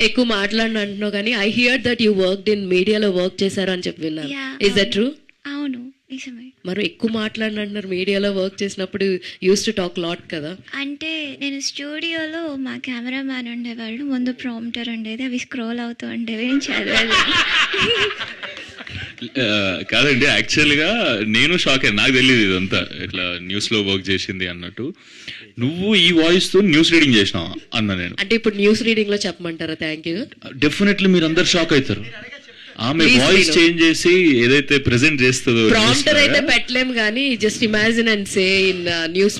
ఎక్కువ మాట్లాడిన అంటున్నావు కానీ I here that you worked in మీడియాలో వర్క్ చేశారు అని చెప్పి విన్నాను. Is that true? అవును, నిజమే. మరి ఎక్కువ మాట్లాడినంటున్నారు, మీడియాలో వర్క్ చేసినప్పుడు యూస్ టు టాక్ లాట్ కదా. అంటే నేను స్టూడియోలో మా కెమెరా మ్యాన్ ఉండేవాళ్ళు, ముందు ప్రాంప్టర్ ఉండేది, అవి స్క్రోల్ అవుతూ ఉండేవి, నేను చదివేది. కాదండి, యాక్చువల్గా నేను షాక్ అయ్యాను, నాకు తెలియదు ఇదంతా ఇట్లా న్యూస్లో వర్క్ చేసింది అన్నట్టు. నువ్వు ఈ వాయిస్తో న్యూస్ రీడింగ్ చేసినావా అన్న నేను. అంటే ఇప్పుడు న్యూస్ రీడింగ్ లో చెప్పమంటారా? Thank you. డెఫినెట్లీ మీరు అందరు షాక్ అవుతారు. ఆమె వాయిస్ చేంజ్ చేసి ఏదైతే ప్రెజెంట్ చేస్తుందో. ప్రాంప్టర్ అయితే పెట్టలేము కానీ just imagine and say in news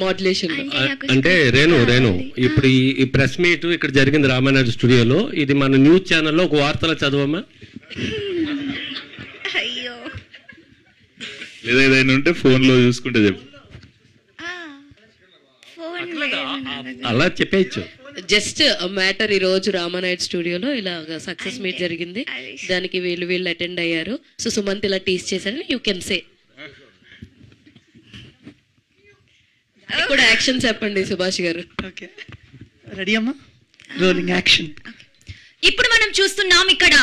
modulation. అంటే రేణు ఇప్పుడు ఈ ప్రెస్ మీట్ ఇక్కడ జరిగింది రామానాయుడు స్టూడియోలో, ఇది మన న్యూస్ ఛానల్లో ఒక వార్తలో చదవమ్మా. అయ్యో, లేదా ఏదైనా ఉంటే ఫోన్ లో చూసుకుంటే చెప్పు. అలా చెప్పేయచ్చు. జస్ట్ మ్యాటర్, ఈ రోజు రామానాయుడు స్టూడియోలో ఇలా సక్సెస్ మీట్ జరిగింది, దానికి వీళ్ళు అటెండ్ అయ్యారు. సో సుమంత్ ఇలా టీస్ చేశారని యూ కెన్ సే. కూడా యాక్షన్ చెప్పండి సుభాష్ గారు. ఓకే, రెడీ అమ్మా? Rolling action. ఇప్పుడు మనం చూస్తున్నాం ఇక్కడ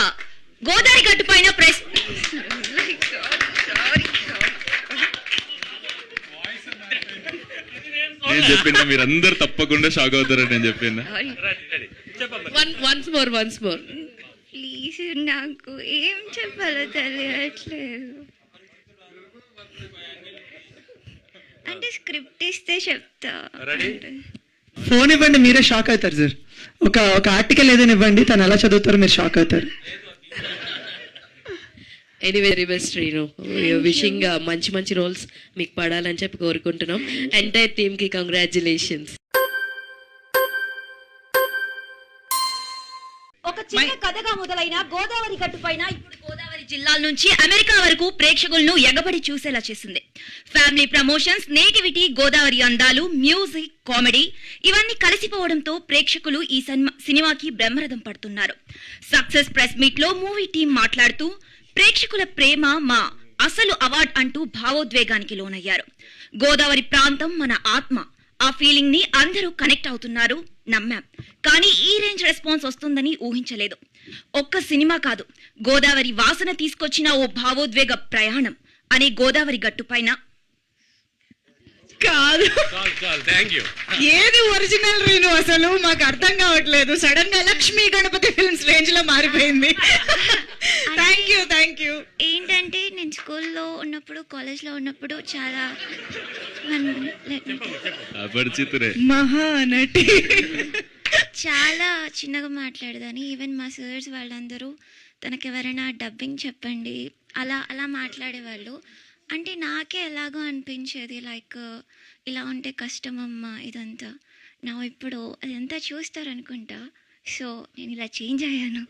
గోదావరి గట్టు పైన ప్రెస్. నేను చెప్పిన మీరు అందరు తప్పకుండా షాక్ అవుతారని నేను చెప్పిన. వన్స్ మోర్ ప్లీజ్, నాకు ఏం చెప్పాలో తెలియట్లేదు. అంటే స్క్రిప్ట్ ఇస్తే చెప్తా. ఫోన్ ఇవ్వండి, మీరే షాక్ అవుతారు సార్. ఒక ఆర్టికల్ ఏదైనా ఇవ్వండి, తను ఎలా చదువుతారో మీరు షాక్ అవుతారు. Anyway, very best Srinu. Wishing మంచి రోల్స్ మీకు పడాలని చెప్పి కోరుకుంటున్నాం. ఎంటైర్ టీమ్ కి కంగ్రాచులేషన్స్. ఒక చిన్న కథగా మొదలైన గోదావరి గట్టు పైన ఇప్పుడు గోదావరి జిల్లాల నుంచి అమెరికా వరకు ప్రేక్షకులను ఎగబడి చూసేలా చేసింది. ఫ్యామిలీ ప్రమోషన్స్, నేటివిటీ, గోదావరి అందాలు, మ్యూజిక్, కామెడీ ఇవన్నీ కలిసిపోవడంతో ప్రేక్షకులు ఈ సినిమాకి బ్రహ్మరథం పడుతున్నారు. సక్సెస్ ప్రెస్ మీట్ లో మూవీ టీం మాట్లాడుతూ ప్రేక్షకుల ప్రేమ మా అసలు అవార్డ్ అంటూ భావోద్వేగానికి లోనయ్యారు. గోదావరి ప్రాంతం మన ఆత్మ, ఆ ఫీలింగ్ ని అందరూ కనెక్ట్ అవుతున్నారు, నమ్మాం. కానీ ఈ రేంజ్ రెస్పాన్స్ వస్తుందని ఊహించలేదు. ఒక్క సినిమా కాదు, గోదావరి వాసన తీసుకొచ్చిన ఓ భావోద్వేగ ప్రయాణం అనే గోదావరి గట్టుపైన కాదు. ఏది ఒరిజినల్ రీను అసలు మాకు అర్థం కావట్లేదు. సడన్ గా లక్ష్మీ గణపతి ఫిల్మ్స్ రేంజ్ లో మారిపోయింది. Thank you. ఏంటంటే నేను స్కూల్లో ఉన్నప్పుడు, కాలేజ్లో ఉన్నప్పుడు చాలా మహానటి చాలా చిన్నగా మాట్లాడదని. ఈవెన్ మా సర్స్ వాళ్ళందరూ తనకెవరైనా డబ్బింగ్ చెప్పండి అలా మాట్లాడేవాళ్ళు. అంటే నాకే ఎలాగో అనిపించేది, లైక్ ఇలా ఉంటే కష్టమమ్మా ఇదంతా. నా ఇప్పుడు అదంతా చూస్తారనుకుంటా. సో నేను ఇలా చేంజ్ అయ్యాను.